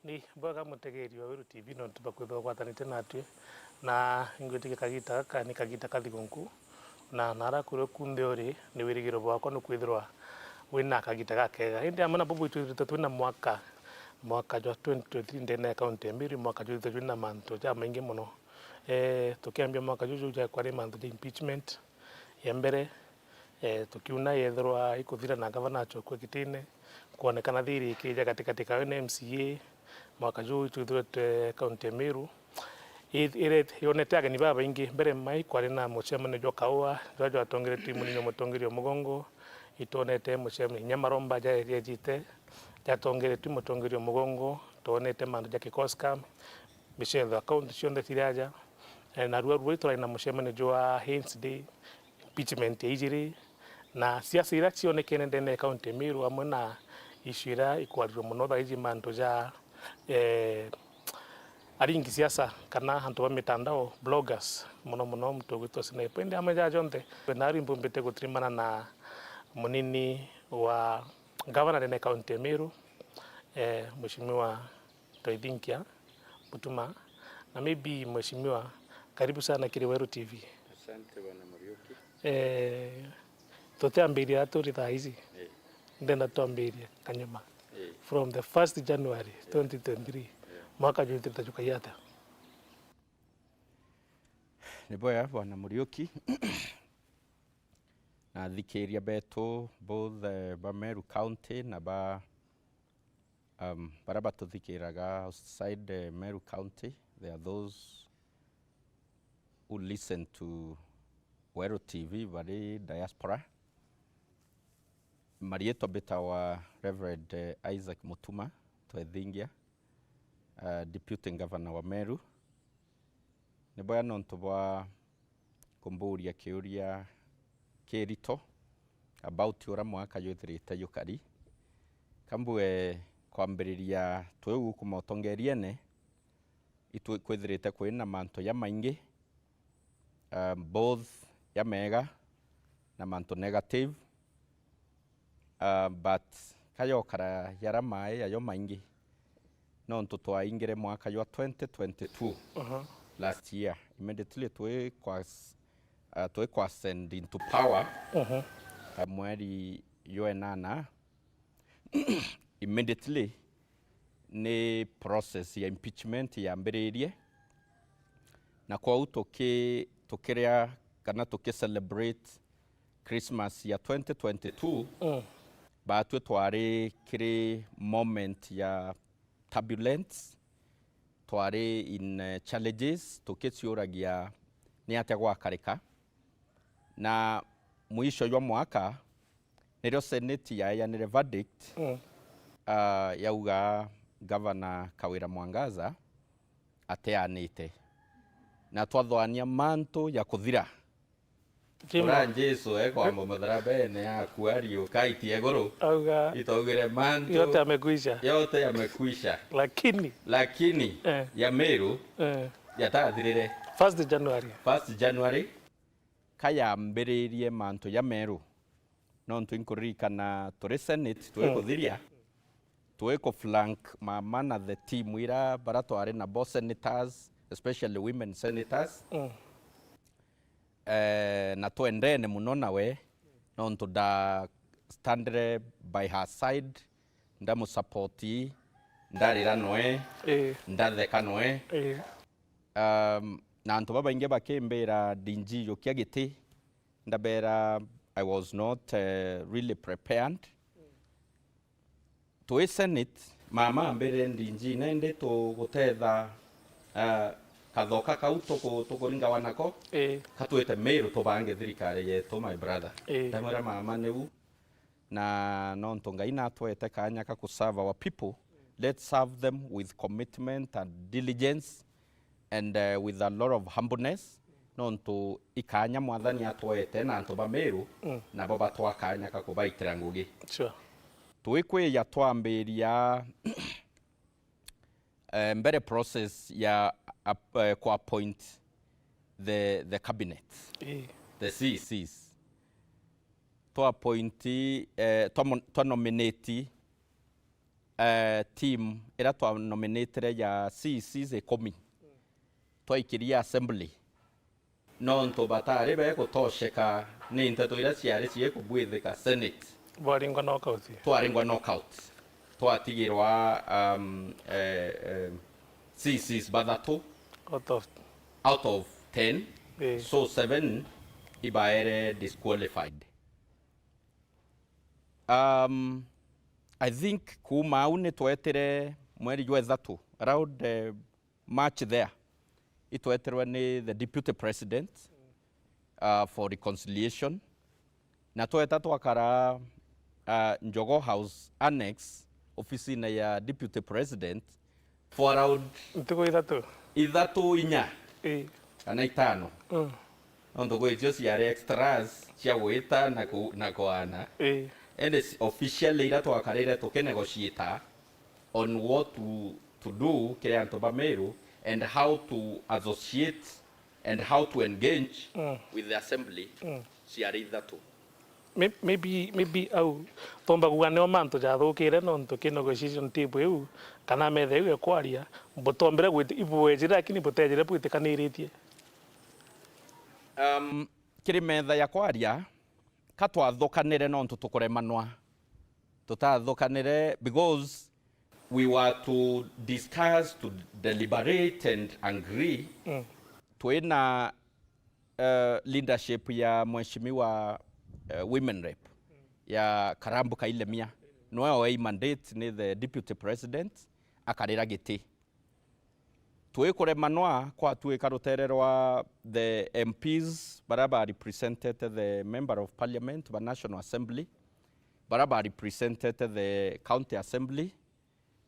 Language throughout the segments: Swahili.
ni boga mutegeri wa Meru TV no tubakwitha gwatanite natwe na ingwiti kagita ka ni kagita kathigonku na nara kuro kunde ori ni wirigiro bwako no kwithirwa wina kagita gakega indi amana bubu twina mwaka jwa 2023 ndene account ya MERU mwaka jwa twina manto ja maingi muno tukiambia mwaka jwa ja kwari manto ya impeachment ya mbere tukiuna yethirwa ikuthira na gavana chokwe kitine kuonekana thiri ikija katikati ka MCA mwaka juu tuthurete kaunti ya MERU ile yonete ageni baba ingi mbere mai kwari na mucemane jwa kaua jwa atongere timu ni mutongerio mugongo itonete mucemane nyamaromba ja yejite jatongere timu mutongerio mugongo tonete mandu ja kikoskam bishetho account cionde tiraja na ruwa twa na mucemane jwa Hens Day impeachment ijiri na siasa ira cionekene ndene kaunti ya MERU amwe na ishira ikwarirwo muno thaiji mandu ja aringi siasa kana hantu ba mitandao bloggers muno mtogito sniper ndi amaja jonte nari mbumbete gutrimana na munini wa governor ndene kaunti ya MERU mheshimiwa M'Ethingia Mutuma na maybe mheshimiwa karibu sana Meru TV. Asante bwana Muriuki. Tutambiria turi thaizi ndenda tuambiria kanyuma from the 1st January 2023 mwaka juu tutajukayata ni boya bwana Muriuki na thikiria beto both ba Meru County na bara tuthikiraga outside Meru County. There are those who listen to Meru TV bari diaspora. Marieto beta wa Reverend Isaac Mutuma M'Ethingia, Deputy Governor wa MERU. Niboya nonto bwa kumburia kiuria kirito about ura mwaka yuthirite yukari. Kambwe kwambiriria twegu kumotongeriene itu kwithirite kwina manto ya maingi both ya mega na manto negative. But kayo kara yara mai ayo maingi no ntuto ingire mwaka jwa 2022 last year immediately twe kwa send into power mweri yoenana immediately ni process ya impeachment ya mberirie na kwa tukiria kana celebrate Christmas ya 2022 batwe twari kiri moment ya turbulence twari in challenges tukitsiuragia ni atia gwakarika na mwisho jwa mwaka nirio senate yayanire verdict yauga Governor Kawira Mwangaza ateanite na twathwania manto ya kuthira ora Jesu kwa mumudhara bene ya kuario kaiti egoro auga itaugire manto yote yamekwisha lakini ya MERU yatathirire 1st January kaya mberirie manto ya MERU no twinkuririkana turi senate twekuthiria tweko flank mamana the team ira bara twari na boss senators especially women senators na tuendene muno nawe nontu da standre by her side ndamu supporti ndarira noe ndatheka noe na antu baba inge bakembera dinji yokia giti ndabera I was not really prepared to senate mama mbere ndinji nende to gutetha kathoka kau tukuringa wanako katwete MERU tubange thirikari yetu my brother ndamara mama neu na nonto ngai natwete kanya ka kuserve our people. Let's serve them with commitment and diligence and with a lot of humbleness nonto ikanya mwathani atwete na antu ba MERU na baba twakanya ka kubaitira ngugi twikwe ya twambiria mbere process ya appoint the cabinet the CCs to appoint to nominate team ira twa nominated ya CCs 10 twaikiria assembly no nto batari be gutosheka ni nteto ira ciari cie kubwithika senate bwaringwa knockout twaringwa knockout twatigirwa CCs bathatu out of 10 so 7 ibaere disqualified. I think kuma au ni twetire mweri jwa ithatu around March there itweterwa ni the deputy president for reconciliation na tweta twakara Njogo House Annex office ya deputy president for around ntuko ithatu inya kana itano ondo go just yare extras cia gwita na kwana and it's officially ira twakarire tukinegotiate on what to do kire anto ba Meru and how to associate and how to engage with the assembly ciari ithatu maybe au tomba kuganeo manto ja thukire no ntuki negotiation table eu kana metha eu ekwaria botombere gwite ibwejira lakini botejire bwitikaniritie kiri metha ya kwaria katwathukanire no tukuremanwa tutathukanire because we were to discuss, to deliberate and agree twina leadership ya mheshimiwa women rep ya Karambu Kailemia no way mandate ni the deputy president akarira giti twikuremanwa kwa twikarutererwa the MPs baraba represented the member of parliament by National Assembly baraba represented the county assembly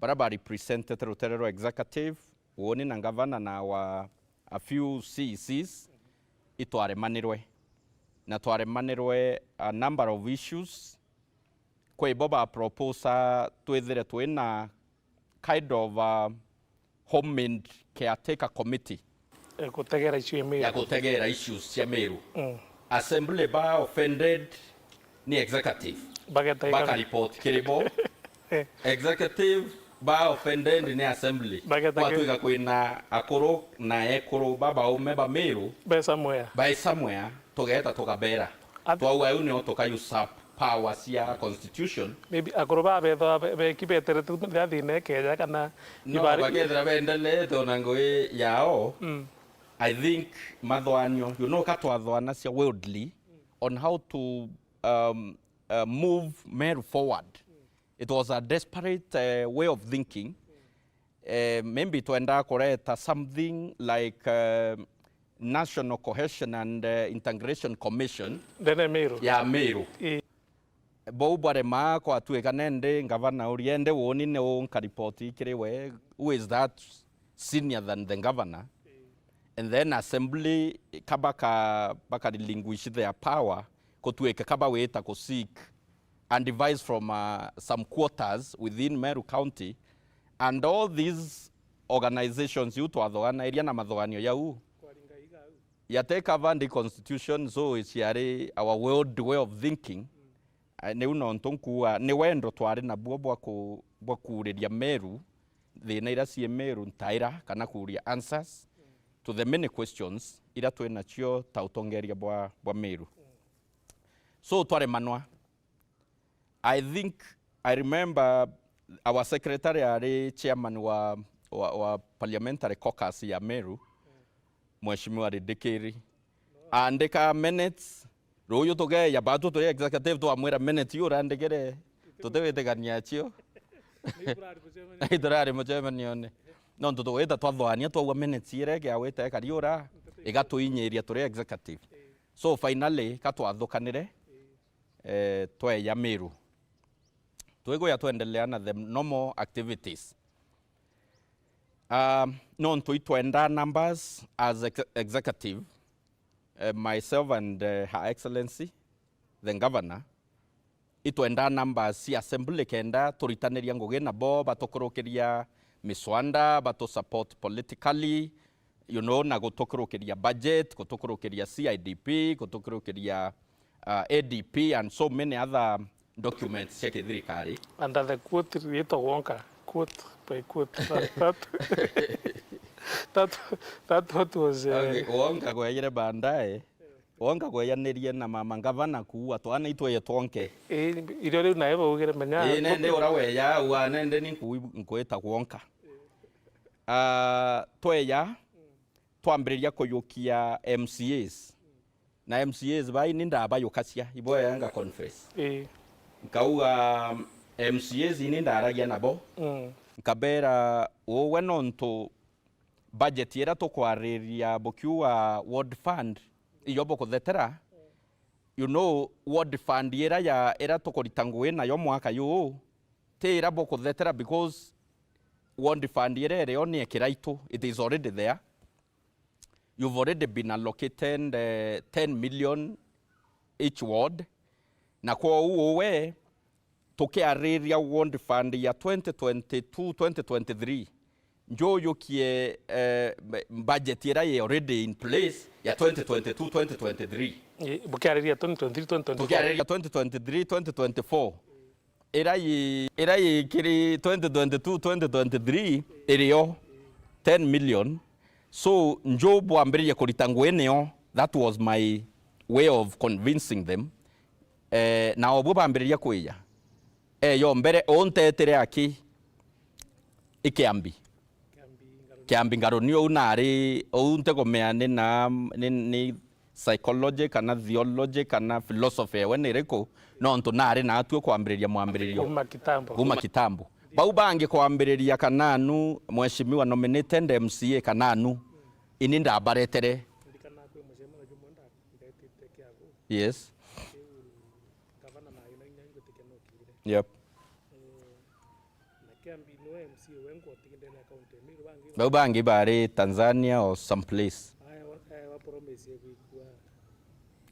baraba represented ruterero executive woni na governor na wa a few CCs itwaremanirwe na twaremanirwe a number of issues kwe boba proposa twethire twina kind of homemade caretaker committee kutegera issue ya Meru ya kutegera issues cia Meru assembly ba offended ni executive baka report kiribo executive ba offended ni assembly kwa tuiga kwina akoro na ekoro baba umeba Meru by somewhere tugeta tugabera twaua uni otoka usurp power cia constitution maybe akoroba betho be kibetere tu thine keja kana ibari bagethera bendele tona ngoi yao I think mathwanyo katwathwana cia worldly on how to move Meru forward. It was a desperate way of thinking. Maybe tuenda kureta something like National Cohesion and Integration Commission ya Meru. Bo bare ma kwa tuekanende governor uriende woni ne onka report ikiriwe who is that senior than the governor and then assembly kabaka baka relinquish their power kotueka kaba weta ko seek and devise from some quarters within Meru County and all these organizations you to athwana iria na mathwanio yau ya take over the constitution so it's yare our world way of thinking ne uno ntonkuwa ni wendo twari na bwa kuriria Meru thina ira cie Meru ntaira kana kuria answers to the many questions ira twina cio ta utongeria bwa Meru so tware manwa I think I remember our secretary are chairman wa parliamentary caucus ya Meru mheshimiwa Ridikiri andika minutes royo toge ya batu to executive to amwera minute yo randegere tutewethegania cio idrari mujemani one no nto weta twathwania twa minutes irege awete kariura igatuinyiria turi executive so finally katwathukanire twe ya Meru twego ya tuendelea na the normal activities no nto itwenda numbers as executive myself and Her Excellency the governor itwenda numbers si assembly kenda turitaniria ngugi na bo batokurukiria miswanda bato support politically na gutokurukiria budget gutokurukiria CIDP gutokurukiria ADP and so many other documents cia kithirikari. And the quote rito wonka quote by quote that what was okay, wonka gweyire bandae wonka gweyanirie na mama ngavana kuwa twana itwe twonke irio riu nae baugire menya nende ora weya wa nende ni nkwita wonka tweya twambiriria kuyukia MCAs na MCAs bai ni ndaba yukacia iboya yanga confess nkauga MCAs ni ndaragia nabo nkabera wowe nonto budget yera tukwariria bukiwa ward fund iyo bukuthetera you know ward fund yera ya era tukuritangwe nayo mwaka yu tira bukuthetera because ward fund yera ere oni ekiraitu it is already there. You've already been allocated 10 million each ward. Na kwa uwe tukiariria ward fund ya 2022-2023 njo yukie budget yera ye already in place ya 2022-2023. Bukiariria 2023-2024. Bukiariria 2023-2024. Era ye kiri 2022-2023 iriyo 10 million. So njo bwambiriria kuritangu neo, that was my way of convincing them. Na obu bambiriria kuya. Yo mbere ontetere aki ikiambi. Kiambi ngaro niyo unari onte komeane na ni psychology kana theology kana philosophy wenireko no nto nari na atu kwambiriria mwambiririo. Guma kitambo. Bau bange kwambiriria kananu mheshimiwa nominated MCA kananu ininda abaretere. Yes. Yep. Bau bange bare Tanzania or some place.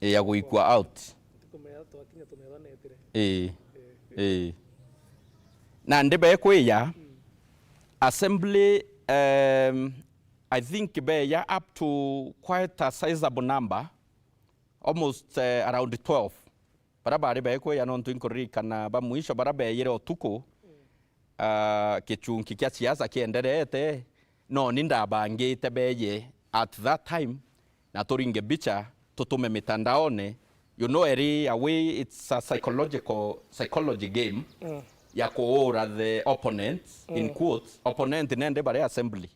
Ya kuikwa out. Na ndebe kweya assembly I think be ya up to quite a sizable number, almost around 12. Barabara be kweya non twinkorika na ba mwisho barabara yere otuko kichunki kya siasa kienderete no ninda bangite beye at that time na toringe bicha tutume mitandaone you know eri away it's a psychology game. Ya kuora the opponents in quotes opponent nende bare assembly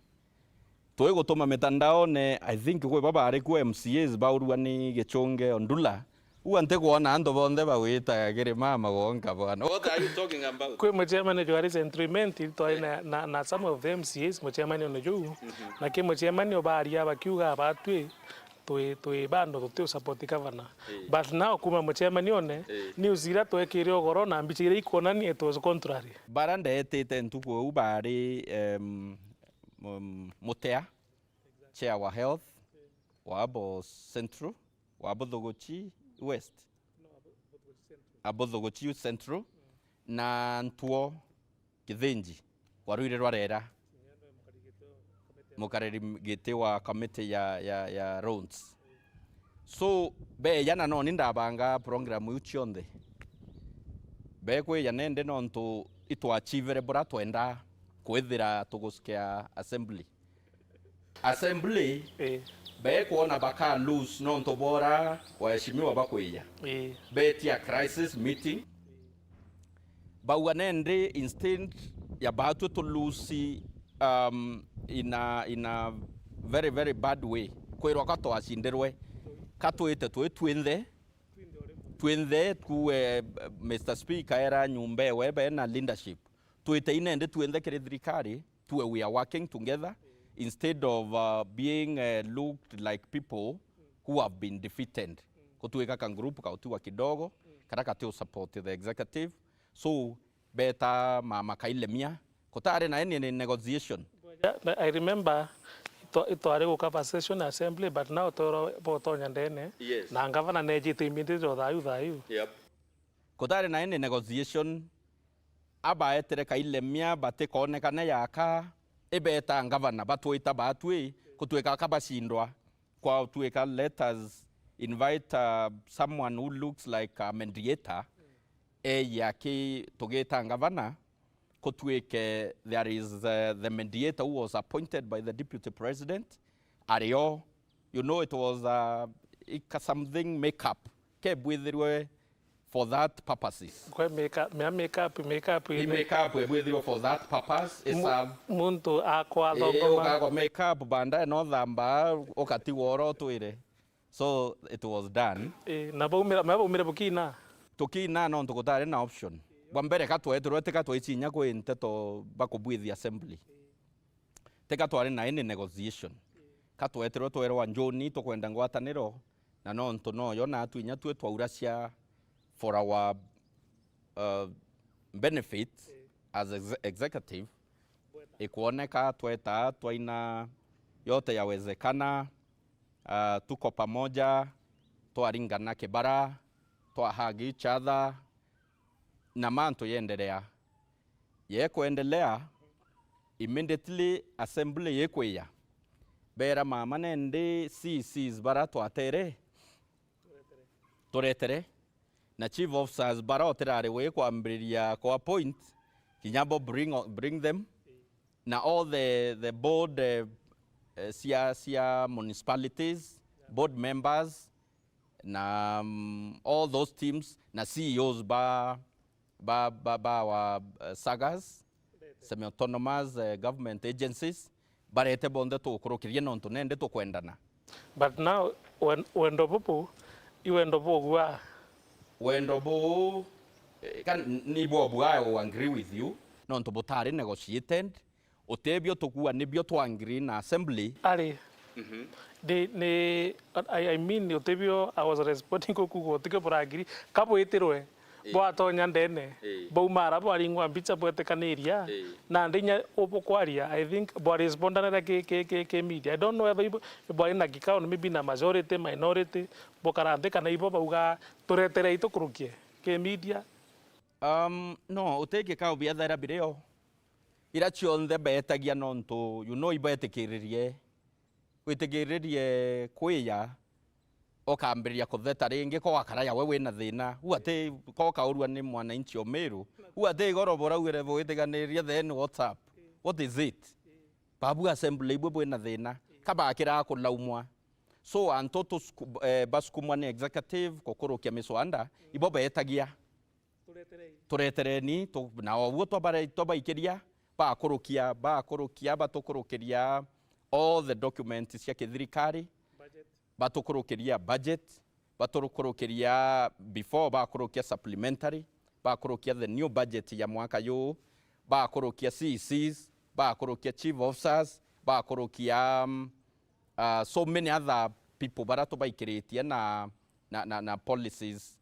toy gutuma mitandaone I think kwe baba ari ku MCAs baurwa ni gechonge ondula uante kuona ando bonde bawita gere mama gonka bwana. What are you talking about? Kwe mchairman jo ari sentiment to na some of them MCAs mchairman ono jo na ke mchairman obaria bakiuga batwe to bando to support governor but now kuma mchairman one news ira to ekire ogoro na mbichire ikonani it was contrary barande etete ntuko ubari mutea chair wa health wabo central wabo Thogochi west Thogochi central na ntuo kithinji waruire rwarera mukareri gite wa committee ya roads. So be yana no nindabanga program uchionde be kwe yanende no nto itu achievere bora twenda kwethira tugusikia assembly be kuona baka lose no nto bora waheshimiwa bakweya be tia crisis meeting bawanende instead ya batu to lose in a very very bad way kwirwa kato acinderwe katwite twitwinthe ku Mr. Speaker era nyumbe webe na leadership twite inende twinthe kiri thirikari we are working together instead of being looked like people who have been defeated kutwika kan group ka utiwa kidogo kada katio support the executive so beta mama kailemia kotare na any negotiation. I remember ito ari conversation assembly but now to botonya ndene na ngavana neji to immediately thayu. Yep. Kotare na any negotiation aba etere kailemia bate konekana yaka ebeta ngavana batwita batwe kutweka kabashindwa kwa tweka let us invite someone who looks like a mediator yaki tugeta ngavana kotwike there is the mediator who was appointed by the deputy president ario you know it was something make up kebwithirwe for that purposes. Kwa make up. He make up with you for that purpose. It's muntu akwa thongoma. Go make up banda no thamba okati woro twire. So it was done. Na baumira bukina. Tukina no tukutare na option. Bambere katwetirwe tekatwichinya kwi nteto bakubwithi assembly. Tekatware na any negotiation. Katwetirwe twerwa njoni tukwenda ngwataniro na no nto no yo na twinya twe twauracia for our benefit as executive ikuoneka tweta twaina yote yawezekana tuko pamoja twaringana kibara twahagi each other na manto yendelea yekuendelea immediately assembly yekweya bera mama nende CCs bara twatere turetere na chief officers baroterare we kwambiria kwa point kinyambo bring them na all the board sia municipalities board members na all those teams na CEOs wa sagas semi autonomous government agencies barete bonde to kurokirie nonto nende to kwendana. But now when dopopo iwendo bogwa wendo bo kan ni bo I will agree with you no nto botari negotiated otebio tokua nibio to agree na assembly ali I mean otebio I was responding ko tike por agree kapo itirwe bo atonya ndene bo mara bo alingwa mbicha bo tekaniria na ndinya opo kwaria I think bo respondana ke media I don't know whether bo ina kikao maybe na majority minority bo karande kana ibo bauga turetere ito kurukie ke media no uteke kao bia thara bireo ira chionde betagia nonto you know ibetekiririe witegiririe kwiya okambiria kutheta ringi ko akaraya wewe na thina uate ko kaurua ni mwana inchi o Meru uate gorobora wire bo iteganiria then WhatsApp what is it babu assembly bwe na thina kabakira kulaumwa so antoto baskumwa ni executive kokorokia miswanda ibo betagia turetereni to na owo to baikiria bakorokia batokorokeria all the documents cia kithirikari batokorokeria budget batokorokeria before bakorokia supplementary bakorokia the new budget ya mwaka yo bakorokia CCs bakorokia chief officers bakorokia so many other people barato baikiritie na policies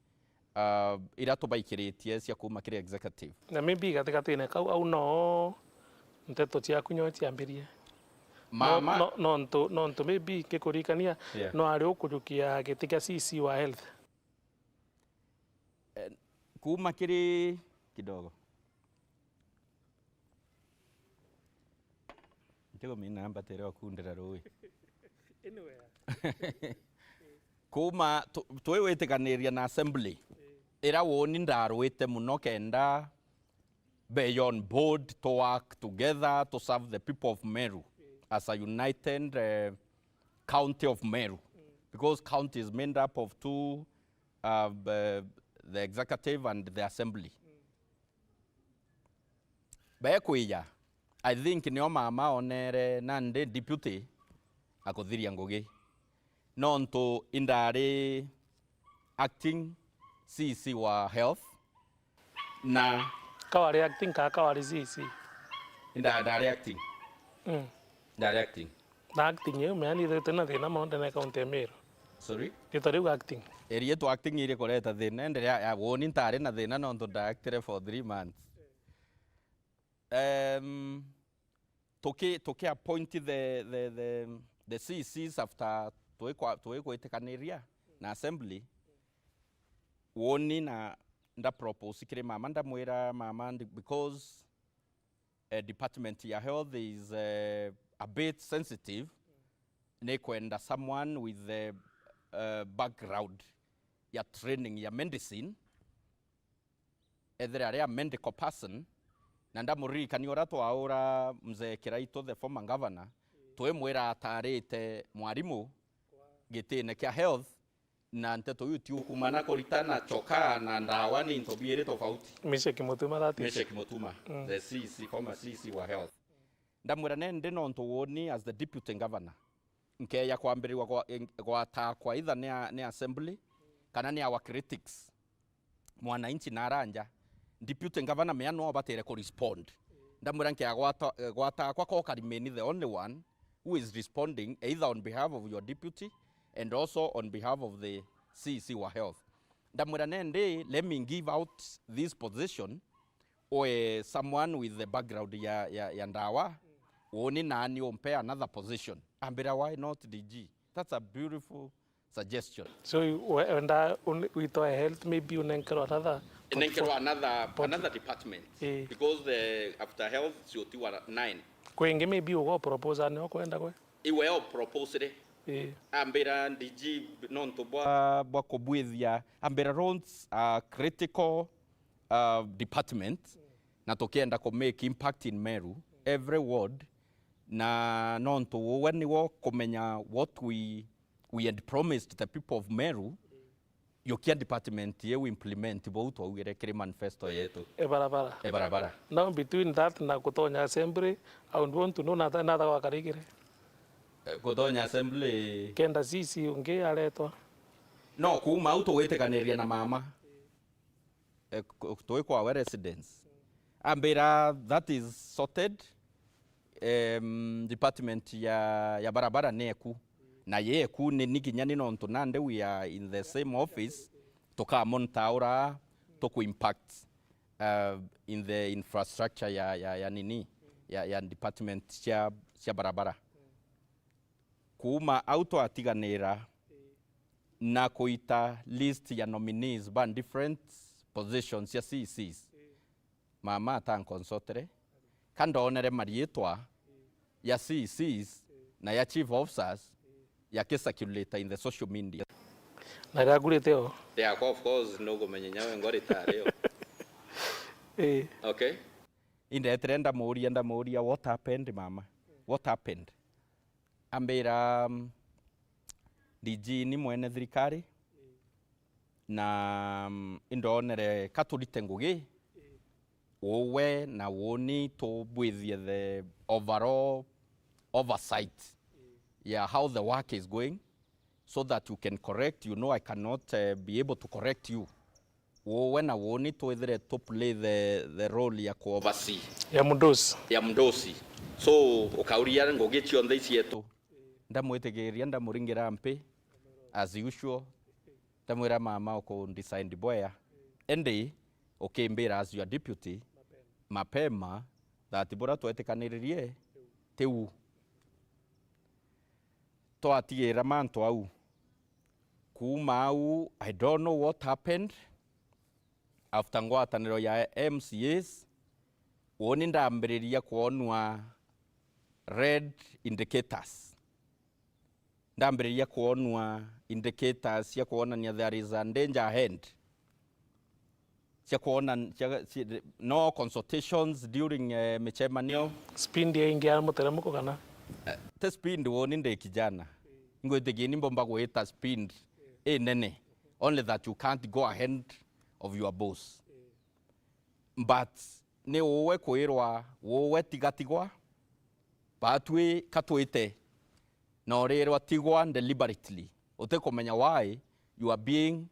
irato baikiritie cia kuma kire executive na maybe gatikatine kau au no nteto cia kunyo ciambirie mama no maybe kikurikania no ari ukurukia gitika CC wa health kuma kiri kidogo Tego mina namba tere kundira roi anyway kuma twewetekaniria na assembly era woni ndarwite muno kenda be on board to work together to serve the people of Meru as a united county of Meru because county is made up of two the executive and the assembly bekwiya I think ni mama onere nande deputy akothiria ngugi nonto indari acting CC wa health na kawari acting kawari CC indari acting directing na acting yo me ani tena tena monte na county Meru sorry kitari acting area to acting ire koreta thina ndere ya woni ntare na thina nonto director for 3 months toke appoint the CCs after tuwe itekaniria na assembly woni na nda propose kire mama nda mwira mama because department ya health is a bit sensitive ne kwenda someone with the background ya training ya medicine ethere aria medical person na ndamuririkania ora twaura mzee Kiraito the former governor twimwira atarite mwarimu gitine kia health na nteto yuti ukumana kuritana choka na ndawa ni ntobire tofauti Mishe kimutuma the CC former CC wa health ndamwira nende no ntowoni as the deputy governor nke ya kwambiriwa kwa takwa either ni assembly kana ni our critics mwananchi naranja deputy governor me no batere ko respond ndamwira nke gwata kwa karimeni the only one who is responding either on behalf of your deputy and also on behalf of the CC wa health ndamwira nende let me give out this position or someone with the background ya ndawa oni nani ompe another position ambira why not DG. That's a beautiful suggestion. So with our health maybe unenkero another department because the after health sioti wa 9 kwenge maybe ugo proposal ne okwenda kwe iwe o propose ambira DG nonto bwa kobwithia ambira roads critical department na tokienda ko make impact in Meru every ward na nonto when we komenya what we had promised the people of Meru yokia department ye we implement bo to ugere manifesto yetu barabara now between that na kutonya assembly I would want to know nada wakarigire kutonya assembly kenda sisi unge aletwa no kuma auto wetekaniria na mama toy kwa our residents ambira that is sorted department ya barabara neku na yeku ni kinyani nonto nande we are in the same office toka montaura to impact in the infrastructure ya nini ya department ya barabara kuma auto atiganira na kuita list ya nominees ban different positions ya CCs mama tan consotre kando onere marietwa ya CCs na ya chief officers ya circulator in the social media na gagurite o yeah of course no gomenya we ngorita leo okay in the trend moria what happened mama what happened ambira DG ni mwene thirikari na indonere katurite ngugi owe na woni to bwithie the overall oversight how the work is going so that you can correct. You know I cannot be able to correct you owe na woni to either to play the role ya ko oversee ya mdosi so ukauria ngugi cionthe icietu ndamwitegeria ndamuringira mpe as usual ndamwira mama uko design boya ende ukimbira as your deputy mapema that bora twetekanirie teu to atigira manto au kuma au I don't know what happened after ngwataniro ya MCAs woni ndambiriria kuonwa red indicators ndambiriria kuonwa indicators ya kuonania there is a danger ahead cia kuona no consultations during michemanio speed ya ingia muteremko kana the speed woni nde kijana ngwetegeni mbomba gweta speed nene only that you can't go ahead of your boss but ne owe kwirwa wowe tigatigwa batwe katwite no rerwa tigwa deliberately utekomenya why you are being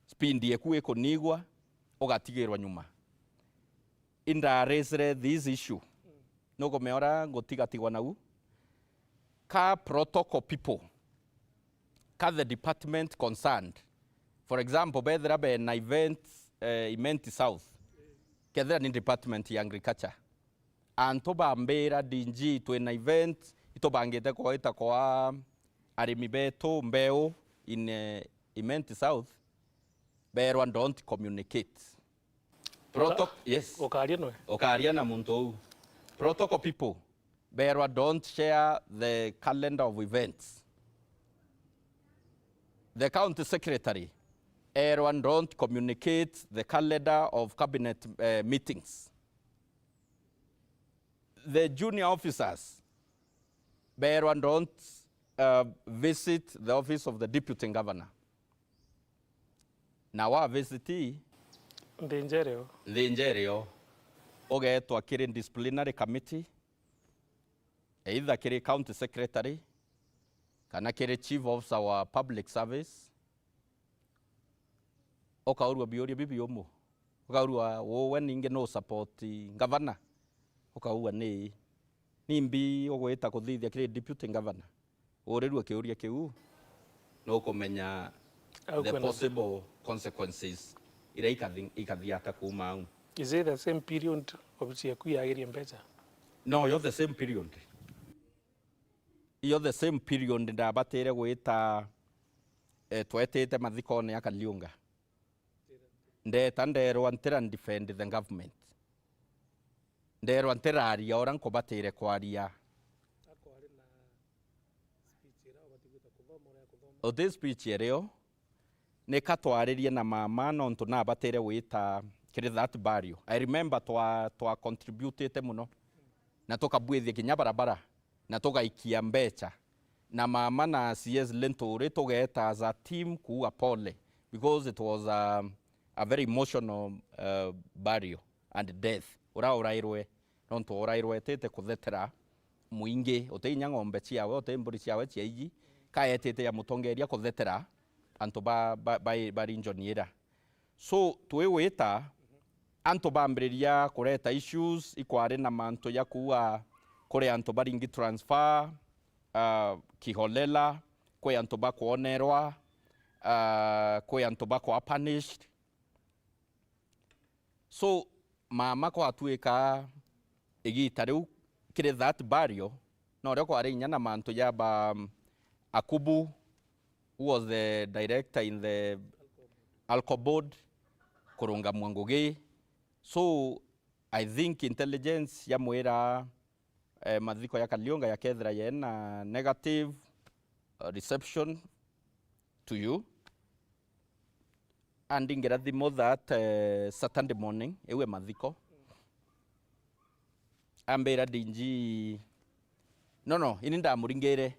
speed yeku ekonigwa ugatigirwa nyuma inda raise this issue no gomeora ngotigatigwa nau ka protocol people ka the department concerned for example bedra be na event south kedra ni department ya agriculture antoba mbera dinji to na event itobangete ko ita kwa arimi beto mbeo in event south berwa don't communicate protocol yes okaria na muntu protocol people berwa don't share the calendar of events the county secretary everyone don't communicate the calendar of cabinet meetings. The junior officers, everyone don't visit the office of the deputy governor. Now our visit Ndenjereo. Okay, to a disciplinary committee, either kiri county secretary, kana kiri chief of our public service, okaurua biori bibi omo, okaurua wowe ninge no support governor, okaurua nimbi ogweta kuthithia kiri deputy governor, orerua kiuria kiu, no kumenya the possible consequences ira ikathiata kuma au. Is it the same period of Chiakuya Mbecha? No, you're the same period. You're the same period ndabatere gwita twetete mathikone ya Kaliunga. Ndero antera defend the government. Ndero antera aria oran kobatere kwaria. O this speech ereo ne katwaririe na mama no ntuna batere gwita kiri that barrio. I remember to contributed muno na toka bwethia kinya barabara na toka ikia mbecha na mama na CS Lentore togeta as a team kuwa pole because it was a very emotional barrio and death urairwe nonto urairwe tete kuthetera muingi oteinya ng'ombe ciawe otemburi ciawe ciaigi kaetete ya mutongeria kuthetera anto ba injoniera so tweweta anto bambreria kureta issues ikware na manto ya kuwa kore anto baringi transfer kiholela kwe anto ba kuonerwa kwe anto ba kwa punished so mama kwa atueka igita riu kire that barrio no reko ari nyana manto ya ba Akubu who was the director in the alcohol board Kurunga Mwangoge. So I think intelligence ya mwera madhiko ya Kaliunga ya kedra yena negative reception to you. And ingerathimo that Saturday morning ewe madhiko. Ambera dinji no ini ndamuringere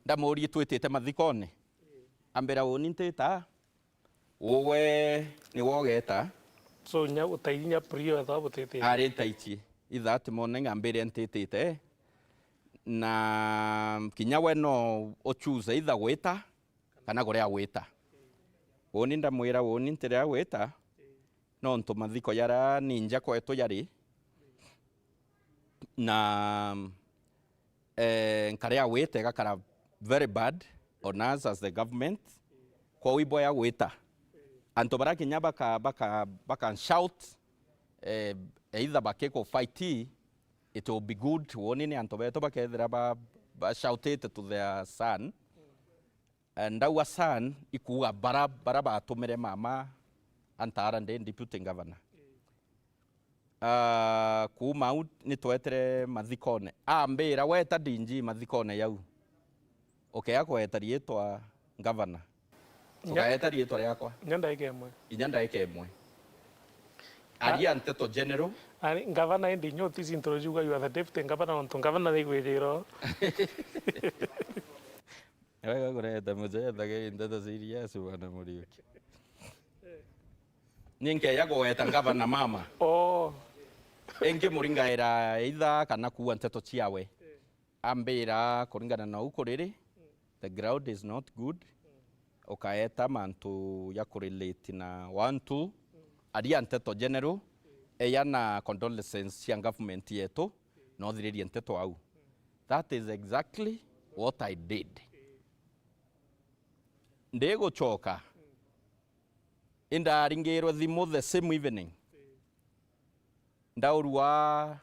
ndamuri twetete mathikone. Ambera woni nteta wowe ni wogeta so nya utainya prio tha butete are taichi that morning ambere ntetete na kinya we no o choose either weta kana gore aweta woni ndamwira woni ntere aweta no nto mathiko yara ninja kweto yari na nkare awete gakara very bad on us as the government kwa wibo ya weta anto baraki nya baka shout either bakeko fight it will be good woni ni anto beto bakethera ba shout it to their son and our son ikuwa baraba atumire mama antara ndi deputy governor kuma out ni twetere mathikone ambira weta dinji mathikone yau okay akweta rietwa governor sokaeta rietwa riakwa nyanda ikemwe inyanda ikemwe aria nteto general ani governor ndi nyoti introduce you are the deputy governor on governor igwiriro ewe goreta muje dage nteto serious bana muriuki ninke yago weta governor mama enge muringaira either kana kuwa nteto ciawe ambira kuringana na ukorere the ground is not good okaeta mantu ya correlate na 1-2 aria nteto general eyana condolences ya government yetu no thiririe nteto au that is exactly what I did ndego choka indaringirwo thimu the same evening ndaurua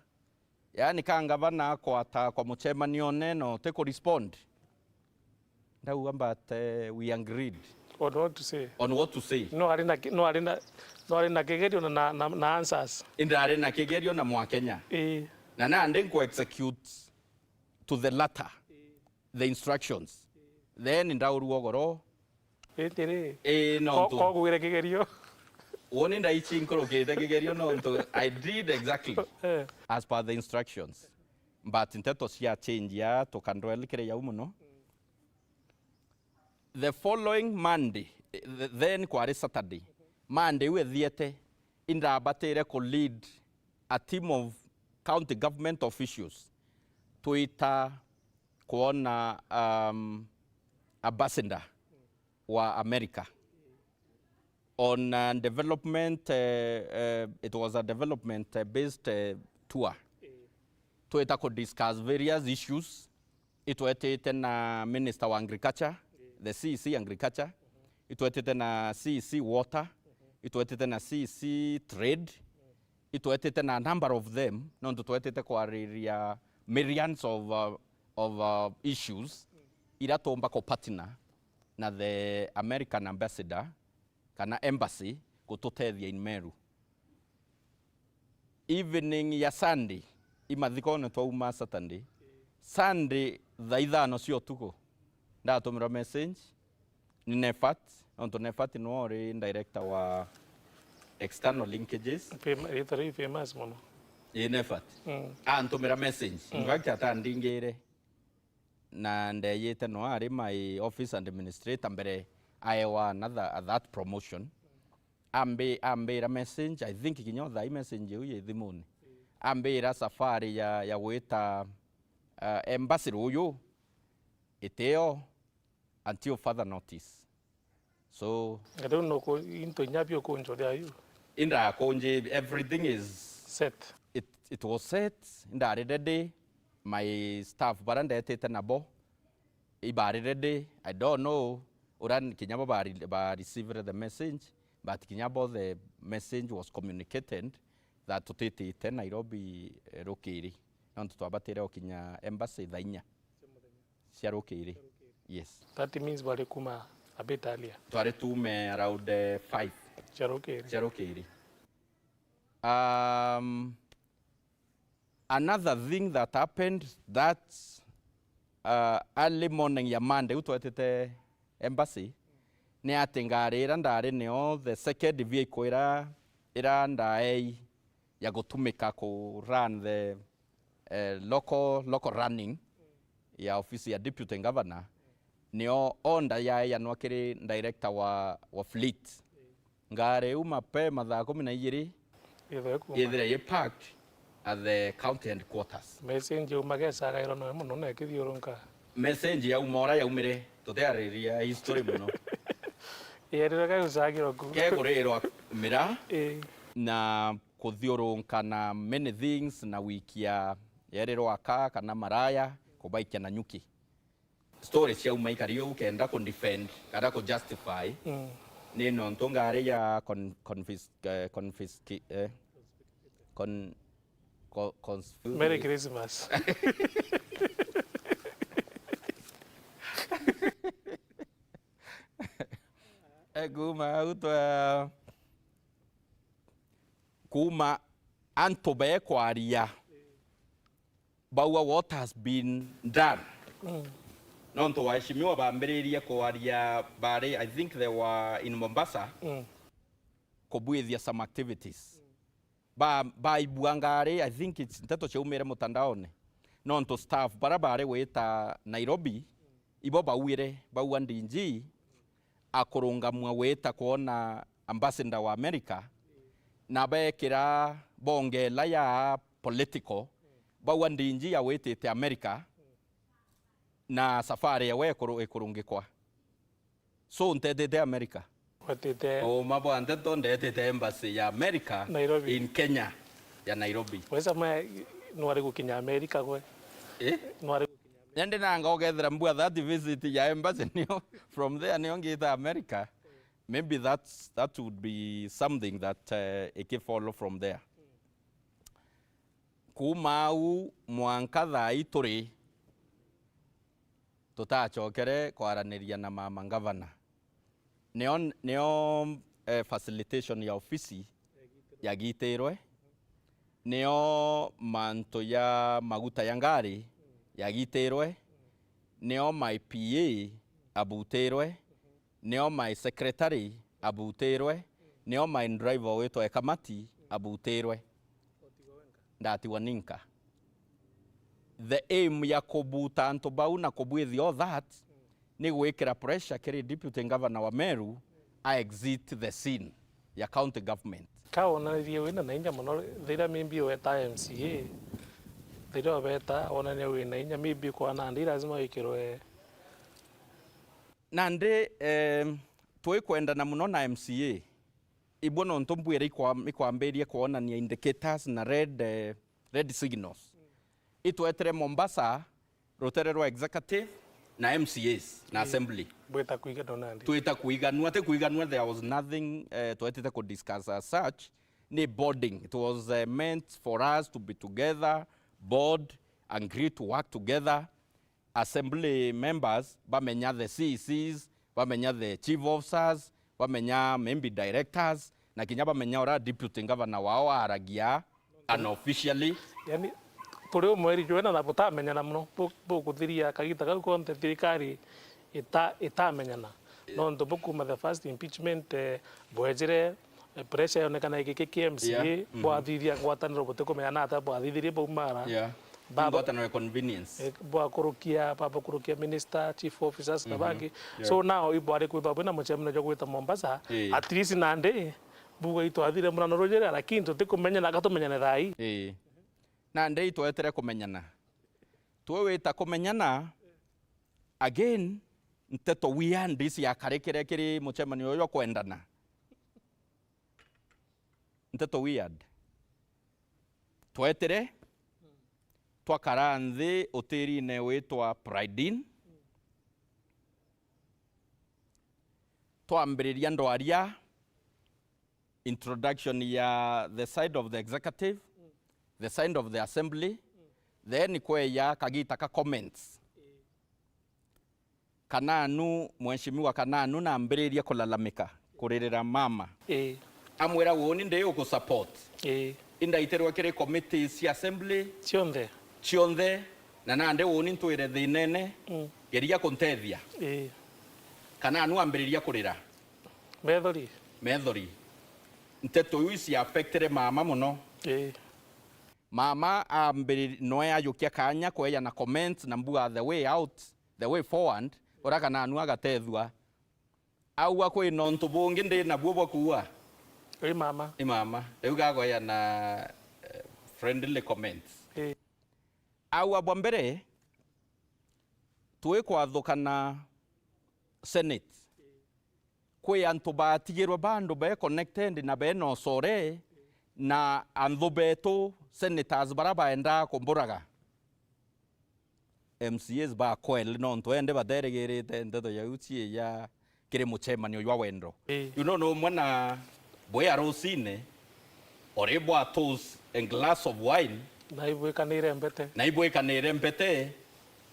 yani kangavana kwa muchemanio neno te correspond ndauga but we agreed on what to say no arina kegerio na answers indare na kegerio na mwakenya na ndengo execute to the latter the instructions then ndaurua goro Etiri. No. Ko gwire kigerio. One in the chinkro kigerio no. I did exactly as per the instructions. But in terms of change ya to kandwele kire ya umuno. The following Monday, then kware Saturday, Monday we thiete indra batere ko lead a team of county government officials to ita kuona ambassador wa America on development. It was a development based tour to ita ko discuss various issues. It was na Minister wa Agriculture, the CEC Agriculture. It was na CEC Water. It was na CEC Trade. It was na a number of them. Non to kwa area millions of issues. Ira tomba ko partner na the American ambassador kana embassy kutotethia in Meru. Evening ya Sunday imathikone twauma Saturday. Sunday thaa ithano cio tuko ndatumira message ni Nefat onto Nefat no ri director wa external linkages famous mono Nefat antumira message ngakya tandingire na ndeyete no ari my office and administrator mbere aewa another that promotion ambira message. I think kinyotha I message uye thimuni ambira safari ya weta embassy uyu iteo until further notice. So I don't know into nyapio konjo there you indra konje everything is set. It was set indra ready. My staff baranda etete nabo ibari ready. I don't know uran kinyabo ba received the message, but kinyabo the message was communicated that tutete te Nairobi rokiri non twabatire okinya embassy thainya cia rokiri. Yes, that means wale kuma a bit earlier tware tume around 5 cia rokiri. Another thing that happened that early morning ya Monday utwetete embassy ni atingarira ndari neo the second vehicle ira ndai ya gutumika ku run the local running ya ofisi ya deputy governor nio onda ya nwakiri director wa fleet ngare uma pe mathaa 12 ithire ye parked at the county headquarters. Message umagesa gairo no muno na kithiurunka Message ya umora ya umire tuteariria history muno yerira ga usagiro ku keguriro mira na kuthiurunka na many things na wiki ya yeriro aka kana maraya kubaikia na nyuki story cia umaikario ukenda ku defend kada ku justify ni no ntongare ya Merry Christmas. Eguma utwa kuma antobe kwaria baua what has been done. Non to waheshimiwa baambiriria kwaria bare. I think they were in Mombasa kubuithia some activities ba ibuangare. I think it's nteto chaumire mutandaone non to staff barabare weta Nairobi ibo bauire bauandinji akurunga mwa weta kuona ambassador wa America na bekira bonge la ya political bauandinji ya wetete America na safari ya wekoro ekurungikwa so ntedete America watete o mabo anteto ndetete embassy ya America Nairobi. in Kenya ya Nairobi wesa ma nware gukinya America gwe nware nende nanga ogethera mbua that visit ya embassy nio from there nio ngita America. Maybe that would be something that it can follow from there. Kumau mwanka thai turi tutachokere kwaraniria na mama gavana neo facilitation ya ofisi ya gitirwe neo manto ya maguta ya ngari ya gitirwe neo my PA abutirwe neo my secretary abutirwe neo my driver wetu ekamati abutirwe ndatiwa ninka. The aim ya kubuta anto bau na kubwithi all that ni gwikira pressure kiri deputy governor wa Meru I exit the scene ya county government. Kaona rie wina na inya muno thira mimbi weta MCA thira weta ona ne wina inya mimbi kwa Nandi lazima wikirwe Nandi twi kwenda na muno na MCA ibono ntombwire ikwambirie kuonania indicators na red signals. Itwetere Mombasa rotere rwa executive na MCAs na assembly bweta kuigana Nandi twita kuiganwa te kuiganwa. There was nothing twetete ko discuss as such. Ni boarding, it was meant for us to be together, board, agree to work together. Assembly members bamenya the CECs, bamenya the chief officers, bamenya maybe directors na kinyaba menya ora deputy governor wao aragia unofficially. Yani turi umweri joena na butamenyana muno bukuthiria kagita kau konte thirikari itamenyana no ndo bukuma the first impeachment bwejire pressure yonekana iki KMCA bwathithia ngwataniro butikumenyana ata bwathithirie baumara baba tano convenience bwakurukia minister chief officers na bangi so now ibware kwitha bwina muchemne jo gwita Mombasa at least Nandi buga itwathire murano rojere lakini tutikumenyana gatumenyana thai Nandi twetere kumenyana twewita kumenyana again nteto wiandisi ya karekere kiri muchemani yo kwendana nteto weird twetere twakara nthi utiri-ine witwa Pride twambiriria ndwaria introduction ya the side of the executive, the side of the assembly, then kweya kagita ka comments Kananu mheshimiwa Kananu na ambiriria kulalamika kuririra mama amwira woni ndi uko support indaiterwa kire committee si assembly chionde na nande woni ntwire thinene geria kuntethia Kananu ambiriria kurira methori nteto isi affected mama muno mama ambiri noya yukia kanya kweya na comments na mbuga the way out, the way forward ora Kananu agatethwa au kwi no ntubungi ndi na bwo kuwa mama riu gagoya na friendly comments au abwa mbere twikwathukana Senate kwi antu batigirwa bandu be connected na be no sore na anthu betu senators barabaenda kumburaga MCAs ba kwel no ntwende baderegirite nteto ya uchi ya kire muchemanio ywa wendo you know no mwana boya rosine ore bwa tos a glass of wine na ibwekanire mbete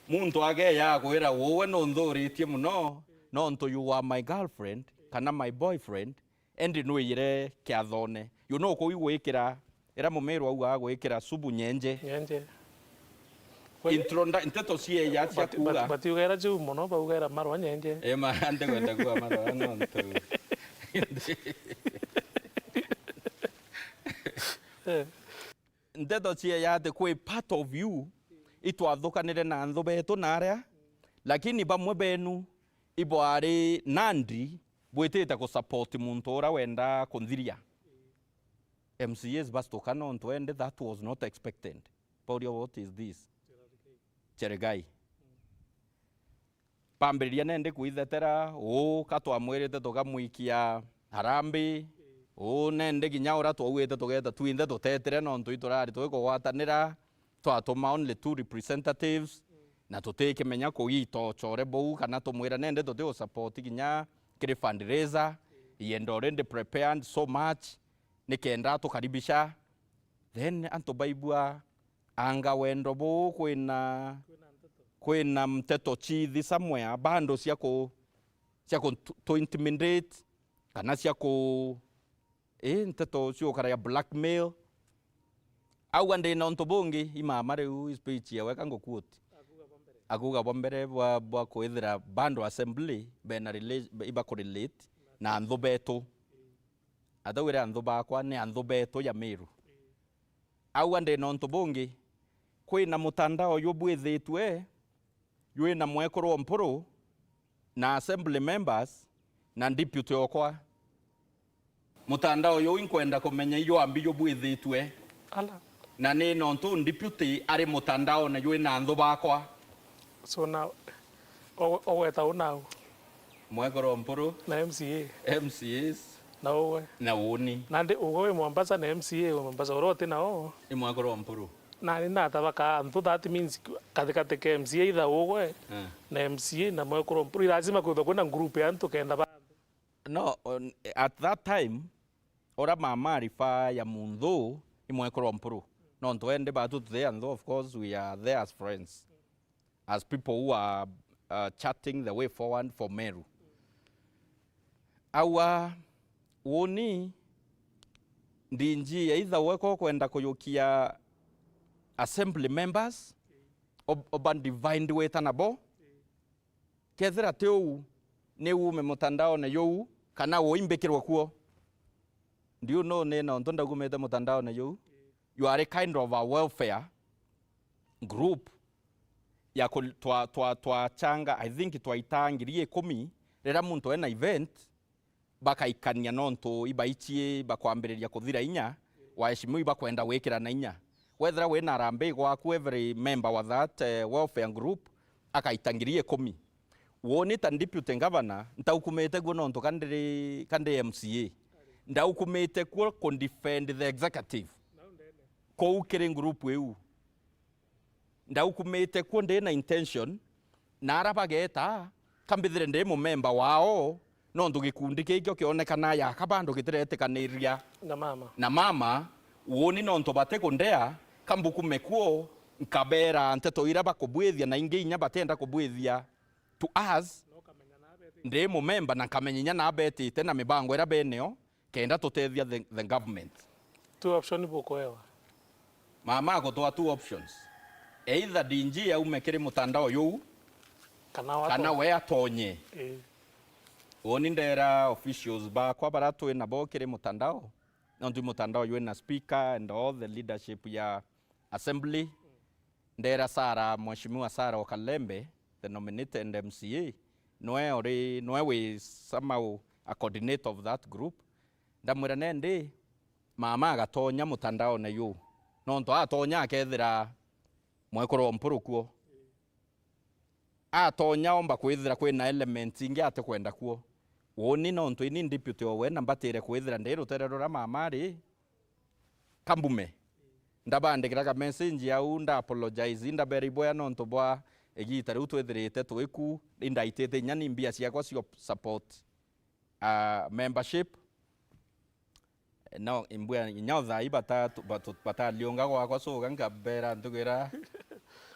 muntu age ya kwira wowe no nthuritie muno no nto you are my girlfriend kana my boyfriend endi nwire kiathone you know ko igwikira era mumeru auga gwikira subu nyenje intronda inteto sie ya cia kuga but you gera ju muno ba ugera marwa nyenje ma ande gwenda kwa marwa no nto nteto sie ya te kwi part of you itwathukanire na nthu betu naria lakini bamwe benu ibwari Nandi bwitite ku support muntu ora wenda kunthiria MCAs bastokana on twende that was not expected. Paurio, what is this? Cheregai pambiriria nende kuithetera katwamwirite tukamwikia harambi nende ginya ura twauite tugeta twinde tutetere no ntu iturari twikugwatanira twatuma only 2 representatives na tuteke menya kuito chore bou kana tumwira nende tutio support ginya kiri fundraiser yendo already prepared so much nikenda tukaribisha then anto baibua anga wendo bou kwina mteto chithi somewhere bando cia to intimidate kana cia ku nteto cio kara ya blackmail au ande na onto bongi imama riu speech ya weka ngokuoti aguga bombere bwa kwithira bando assembly bena iba correlate na anthu betu adawira anthu bakwa ni anthu betu ya Meru au ande nonto bongi kwina mutandao yobwithitwe na mwekoro mpuru na assembly members na deputy okwa mutandao yo inkwenda kumenya iyo ambi yobwithitwe ala na ni nonto deputy ari mutandao na na anthu bakwa so now oweta unao mwekoro mpuru na MCAs na owe na uni nande uwe Mombasa na MCA wa Mombasa orote na o ni mwekoro mpuru na ni na tabaka anthu that means katikati ke MCA itha uwe na MCA na mwekoro mpuru lazima kwina group ya antu kenda ba no at that time ora mama rifa ya munthu ni mwekoro mpuru no ntwende batu there and of course we are there as friends as people who are chatting the way forward for Meru. Awa woni ndinji either weko kwenda kuyukia assembly members oban divine way tanabo kethira teu ni ume mutandao na yo kana wo imbekirwa kuo ndio no ne na ntonda gumete mutandao na yo you are a kind of a welfare group ya twa changa I think twaitangirie 10 rera muntu ena event bakaikania nonto ibaichie bakwambiriria kuthira inya waheshimiwa bakwenda wekira na inya whether we na rambe gwaku every member of that welfare group akaitangirie 10 woni ta deputy governor ntaukumete gwo nonto kande MCA ndaukumete ko defend the executive ko ukire group eu ndaukumete ko ndena intention na arabageta kambithire ndi mu member wao no ndugikundi kikyo kionekana ya kabando gitiretikaniria na mama woni no ntobate kundea kambukume kuo nkabera nteto ira bakubwithia na ingi inya batenda kubwithia to us ndi mu member na kamenyinya na betite na mibango ira beneo kenda tutethia the government two options bokoewa mama go two options either dinji ya umekiri mutandao yu kana we atonye woni ndera officials ba kwa baratu na bokiri mutandao na ndu mutandao yu na speaker and all the leadership ya assembly ndera Sara mheshimiwa Sara Okalembe the nominated MCA noe we somehow a coordinator of that group ndamwira nende mama agatonya mutandao na yu no ndo atonya akethira mwekoro mpuru kuo atonya omba kwithira kwina elements ingi ate kwenda kuo woni no ntu ini deputy owe na mbatire kwithira ndero tererora mama ri kambume ndabandikiraga message au nda apologize nda beri boya no ntu bwa egita riu twithirite twiku indaitete nyani mbia ciakwa cio support membership no imbua nyotha ibata bataliunga gwakwa so ngabera ntugira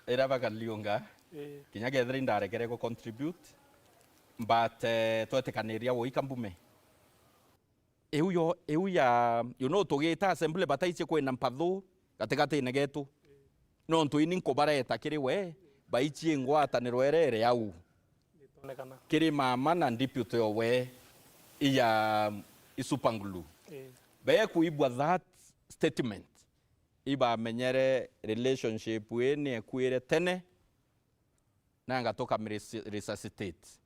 era bakaliunga kinya gethira ndarekere go contribute but twetekaniria wo ikambume eu ya you know tugita assembly bataiche kwina mpathu gatigati negetu no ntu ini nkobareta kiri we baichie ngwataniro erere au kiri mama na deputy owe iya isupangulu be kuibwa that statement iba menyere relationship we ni ekwire tene na ngatoka resuscitate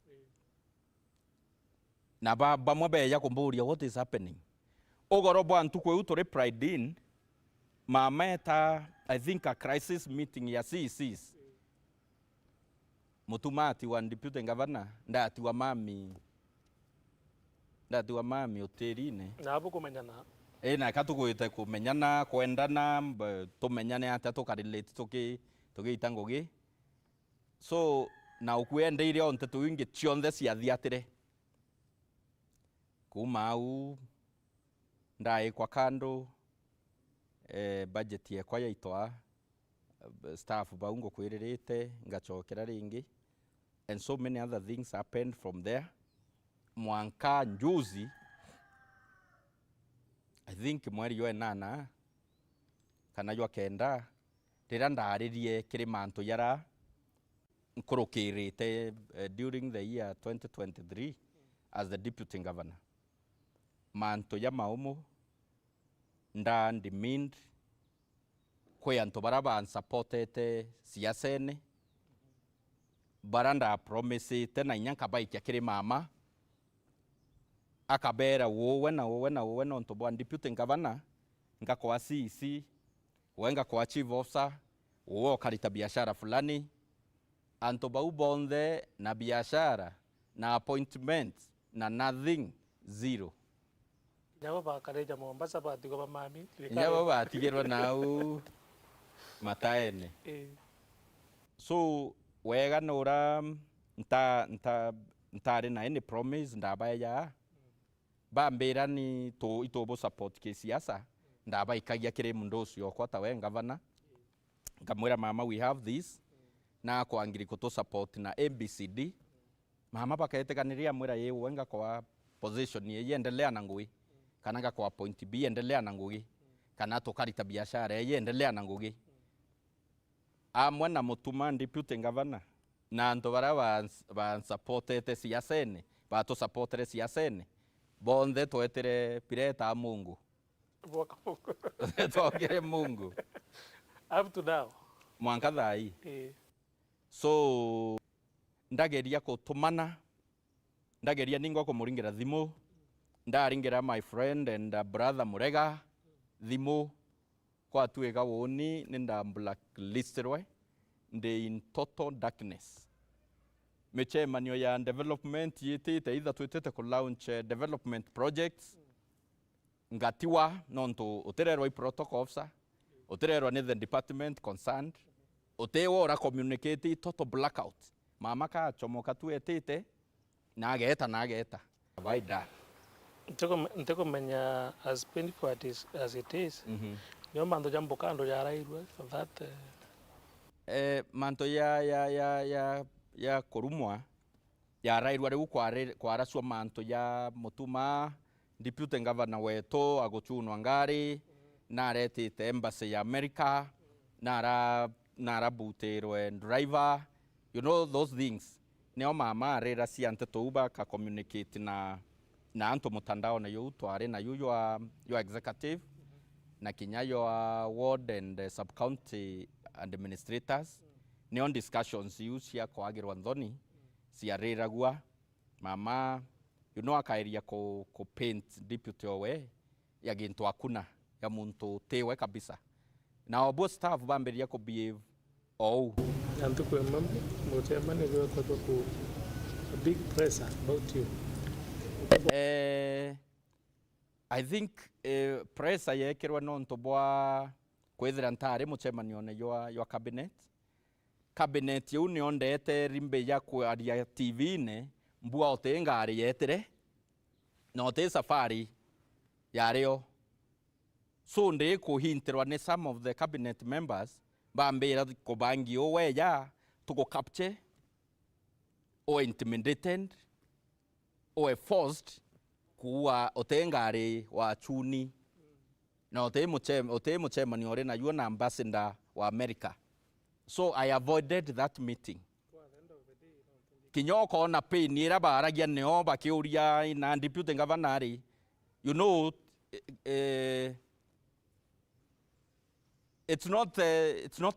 na ba mwabe ya kumburia what is happening ogorobo antu kwe to pride in mameta I think a crisis meeting ya CCs mutumati wa deputy governor ndati wa mami hoteline na abo kumenyana na katukwite kumenyana kwendana tumenyane ata tukarelate tugitangugi so na ukwende ile onte tuingi cionthe ciathiatire kuma au ndai kwa kando budget yakwa yaitwa staff baungo kwiririte ngachokera ringi and so many other things happened from there mwanka njuzi I think mweri yo enana kana yo kenda rira ndaririe kiri mantu yara nkurukirite during the year 2023 as the deputy governor. Manto ya maumu nda demand kwe anto baraba supportete siasene baranda promise tena inyanka bike yakiri mama akabera wowe na onto bwa deputy governor nga kwa CC wenga kwa chief officer wo karita biashara fulani anto bau bonde na biashara na appointment na nothing zero. Nyabo ba kareja Mombasa ba tigo ba mami. Nyabo ba tigero nau mataene. So wega nora ntare na any promise ndaba ya ba mbera ni to itobo support ke siasa ndaba ikagia kire mundosi yokwata we governor ngamwira mama we have this na ko angiri ko to support na ABCD mama bakaetekaniria mwira ye wenga kwa position ye endelea na ngui kana kwa point B endelea na ngui kana to karita biashara ye endelea na ngui amwana mutuma deputy governor na ndo bara ba supportete siasene ba to supportere siasene bonde toetere pireta Mungu tokere Mungu up to now mwanka thai so ndageria kutumana ndageria ningo kumuringira thimu ndaringira my friend and brother Murega thimu kwa tuega woni ninda blacklisted ndi in total darkness mechemanio ya development yitite either twitete ku launch development projects ngatiwa nonto utererwa protocol officer utererwa ni the department concerned utewo ora communicate total blackout mama ka chomoka tuetete nageta vaida nteko menya as painful as it is nyo mando jambo kando ya rairwe for that manto ya korumwa ya rairwa riu kwara swa manto ya mutuma deputy governor weto agochunwa ngari na retite embassy ya America nara buterwe driver you know those things neo mama rera si ante touba ka communicate na anto mutandao na yu tware na yu your executive na kinyayo ward and sub county administrators neon discussions yu cia kwagirwa nthoni cia riragua mama you know akairia ko paint deputy owe ya gintu akuna ya muntu tewe kabisa na obo staff bamberia ko behave antu kwa mambo mutema ne kwa ku a big pressure about you I think pressure yekirwa nonto bwa kwithira ntari muchemanio ne your cabinet yu ni ondete rimbe ya kwaria TV ne mbua otengari yetere na ote safari yario so nde ko hinterwa ne some of the cabinet members bambera ko bangi owe ya to capture or intimidated or forced kuwa otengari wa chuni na ote muchema ni ore na yuona ambassador wa America. So I avoided that meeting. Kinyoko na pe nira baragia neo bakiuria na deputy governor you know it's not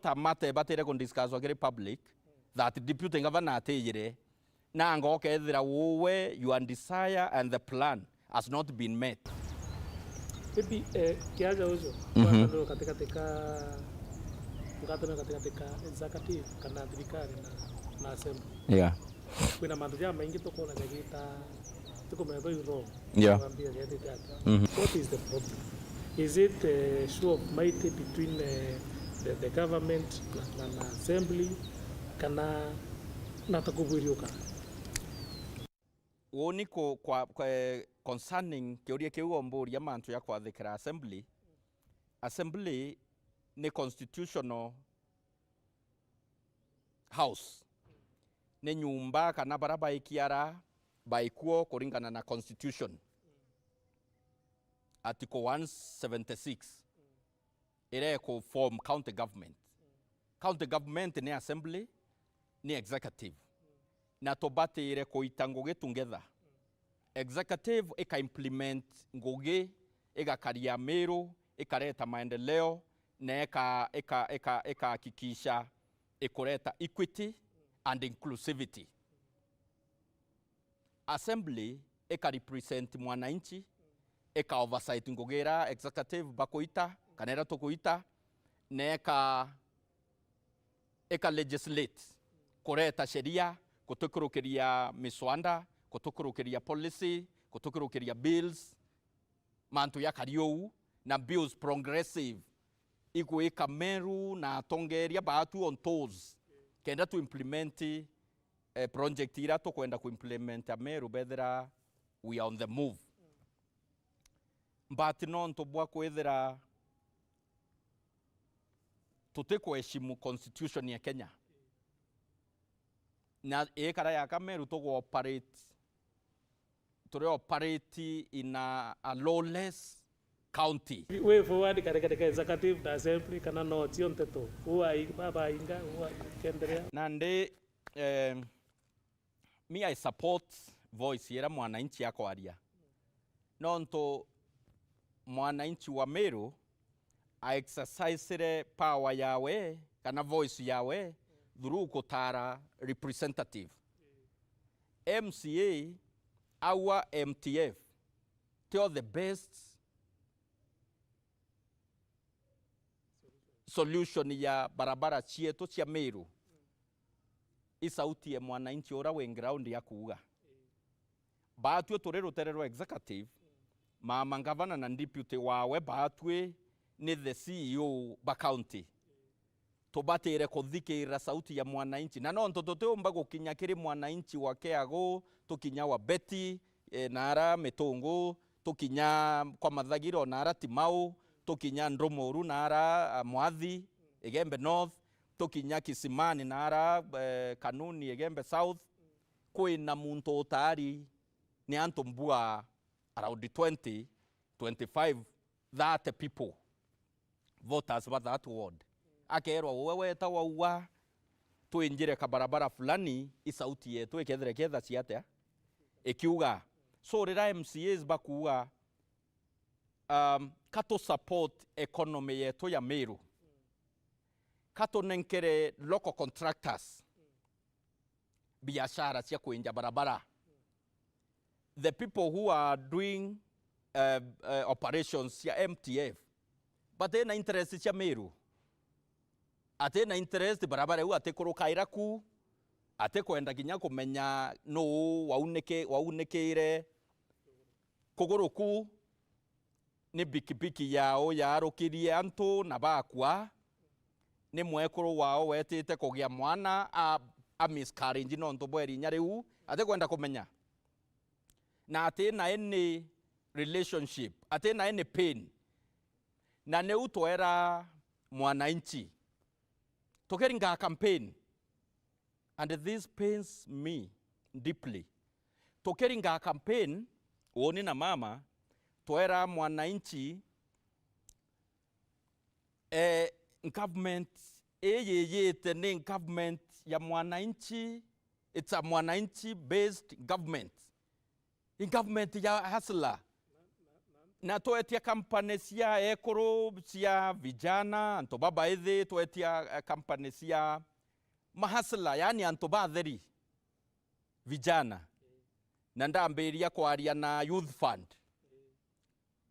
a matter but they can discuss with the public that deputy governor tejire na ngoke ethira wowe your desire and the plan has not been met. Maybe kiaja uzo kwa katika executive kana thirikari na assembly. Yeah. Kuna mambo ya mengi to kona nyagita tuko mego iro. Yeah. What is the problem? Is it a show of might between the government na assembly kana natakuburiuka? Woni kwa concerning kiuria kiugo mburia mantu ya kwathikira assembly ni constitutional house ni nyumba kana baraba ikiara baikuo kuringana na constitution article 176 ire ko form county government ni assembly ni executive na tobatire kuita ngugi together. Executive ika implement ngugi igakaria Meru ikareta maendeleo na eka hakikisha ikuleta equity and inclusivity. Assembly eka represent mwananchi, eka oversight ngugira executive bakuita kanera tukuita na eka legislate kureta sheria, kutukurukiria miswanda, kutukurukiria policy, kutukurukiria bills mantu ya kariou na bills progressive ikuika Meru na tongeria batu on toes kenda to implement project ira to kwenda ku implement Meru bethera we are on the move. But non to bwa kwethera tutekuheshimu constitution ya Kenya na ekara ya Meru to operate in a lawless county. Way forward katika executive na assembly kana no tio nteto huwa baba inga huwa kendelea nande me I support voice yera mwananchi yako aria nonto mwananchi wa Meru I exercise power yawe kana voice yawe through kutara representative MCA our MTF tell the best solution ya barabara chieto cia Meru isauti ya mwananchi ora we ground ya kuuga batwe torero terero executive mama gavana na deputy wawe batwe ni the CEO ba county tobatire kuthikira sauti ya mwananchi na no ntototeomba gukinya kiri mwananchi wa Keago tukinya wa Beti nara Metongo tukinya kwa Mathagiro nara Timau tukinya Ndromoru nara Mwathi Egembe North tukinya Kisimani nara Kanuni Egembe South kwina muntu utari ni antu mbua around 20 25 30 people voters wa that ward akerwa wewe ta waua tuinjire kabarabara fulani isauti yetu ikethire ketha ciatea ikiuga so rira MCAs bakuga kato support economy yetu ya Meru kato nenkere local contractors biashara cia kuinja barabara the people who are doing operations ya MTF but they na interest cia Meru ate na interest barabara hu ate kurukaira ku ate kwenda ginya kumenya no waunekire kuguruku ni bikibiki yao yarukirie antu na bakwa ni mwekuru wao wetite kugia mwana a miscarriage no ntobweri nyariu ate kwenda kumenya na ate na any relationship ate na any pain na ne utwera mwananchi tokeringa campaign and this pains me deeply tokeringa campaign woni na mama twera mwananchi government yeyete ni government ya mwananchi it's a mwananchi based government in government ya hustler na toetia kampani cia ekuru cia vijana anto baba ithi toetia kampani cia mahasla yani anto batheri vijana na ndambiria kwaria na youth fund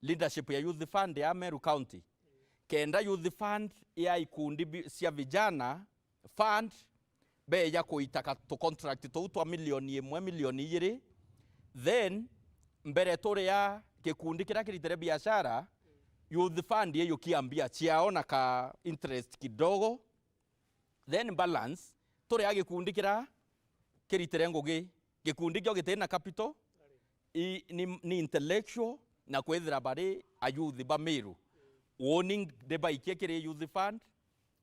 leadership ya youth fund ya Meru County kenda youth fund ya ikundi cia vijana fund be ya kuitaka to contract to utwa milioni 1 milioni 2 then mbere tore ya kikundi kira kiritere biashara youth fund yeyo kiambia chiao na ka interest kidogo then balance tore ya gikundi kira kiritere ngugi gikundi kyo gitena capital ni intellectual na kwethira bari a youth ba Meru warning de baikie kire youth fund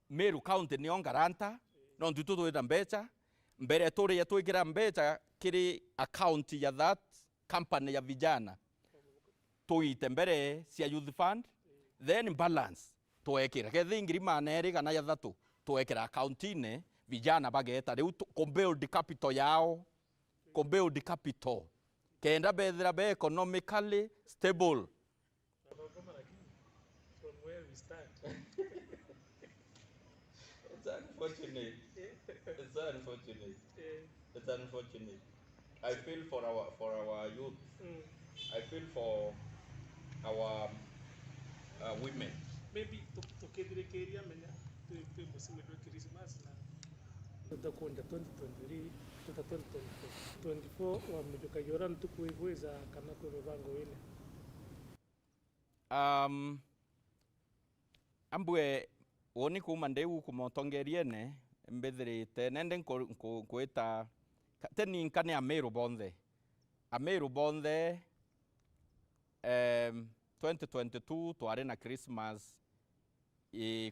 Meru County ni ongaranta no ndutu twenda mbecha mbere tore ya twikira mbecha kiri account ya that company ya vijana tuite mbere cia youth fund then balance tuekira kethi ngiri maneri kana ya thatu tuekira account ine vijana bageta riu build capital yao, build capital kenda bethira be economically stable. From where we start. It's unfortunate. It's unfortunate. It's unfortunate. I feel for our youth. I feel for our women. Maybe to kedirekeria menya to musimu wa Christmas na tutakwenda 2023 tuta 2024 wa mjuka yoran tukuiweza kana kwa bango wene. Ambwe woni kuma ndeu kumotongeriene mbethirite nende kwita teni nkane ameru bonthe 2022 twari na Christmas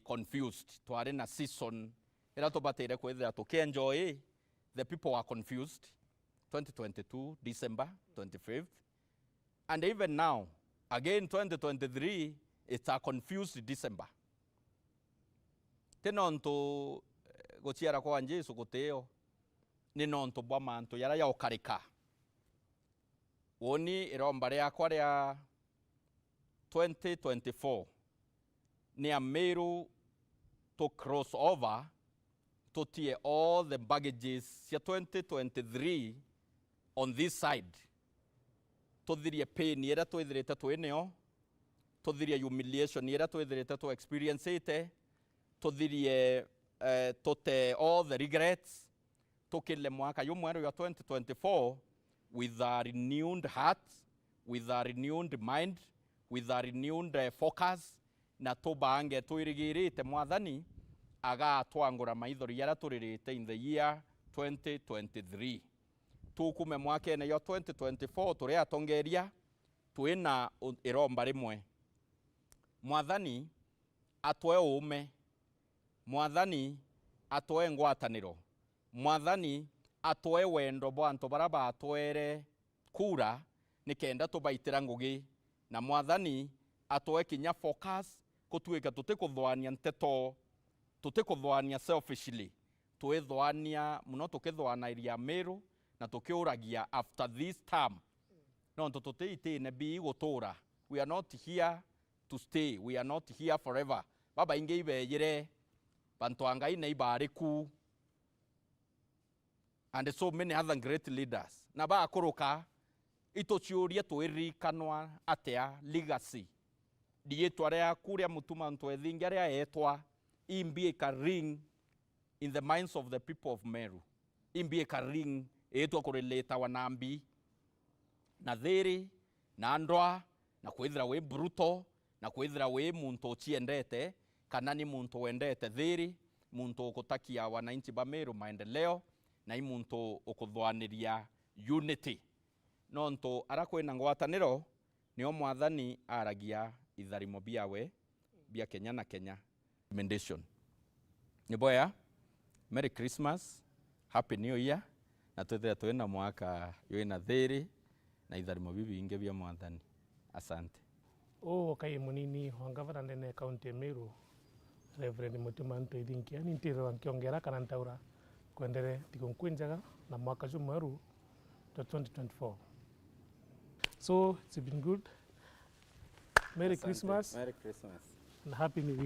confused, twari na season ira tubatire kwithira tukienjoy. The people were confused 2022 December 25th, and even now again 2023 it's a confused December. Tenonto gochiara kwa Jesu guteo ni nonto bwa manto yara ya okarika woni iromba riakwa ria 2024 ni ameru to cross over to tie all the baggages ya 2023 on this side, to thirie pain yera twithirite twineo, to thirie humiliation yera twithirite to experience ite, to thirie tote all the regrets, tukile mwaka yu mweru ya 2024 with a renewed heart, with a renewed mind, with a renewed focus, na tubange tuirigirite mwathani aga twangura maithori yara turirite in the year 2023. Tukume mwakene ya 2024 turi atongeria twina iromba rimwe. Mwathani atwe ume, mwathani atwe ngwataniro, mwathani atwe wendo bwanto baraba atwere kura nikenda tubaitira ngugi, na mwathani atwe kinya focus kutuika tutikuthwania nteto, tutikuthwania selfishly, twithwania muno tukithwana iria Meru na tukiuragia after this term. No tutite ne bi gutura. We are not here to stay, we are not here forever. Baba inge ibeyire bantu angai nei bariku, and so many other great leaders. Na ba kuruka itochiuria twirikanwa atia legacy dietwa ria kuria mutuma ntwethingia ria etwa imbie ka ring in the minds of the people of Meru. Imbie ka ring etwa kureleta wanambi na thiri na ndwa na kwithira we bruto na kwithira we muntu chiendete kana ni muntu wendete thiri, muntu ukutakia wananchi ba Meru maendeleo, na i muntu ukuthwaniria unity. Nonto ara kwina ngwataniro nio mwathani aragia itharimo biawe bia Kenya na Kenya. Recommendation ni boya, Merry Christmas, Happy New Year, na twithira twina mwaka wina thiri na itharimo bibi inge bia mwathani. Asante. Kai munini wa gavana ndene kaunti ya Meru, Reverend ME'Ethingia ni ntiro ankiongera kana ntaura kwendere tikunkwinjaga na mwaka ju mweru to 2024. So it's been good. Merry Christmas. Merry Christmas. And Happy New Year.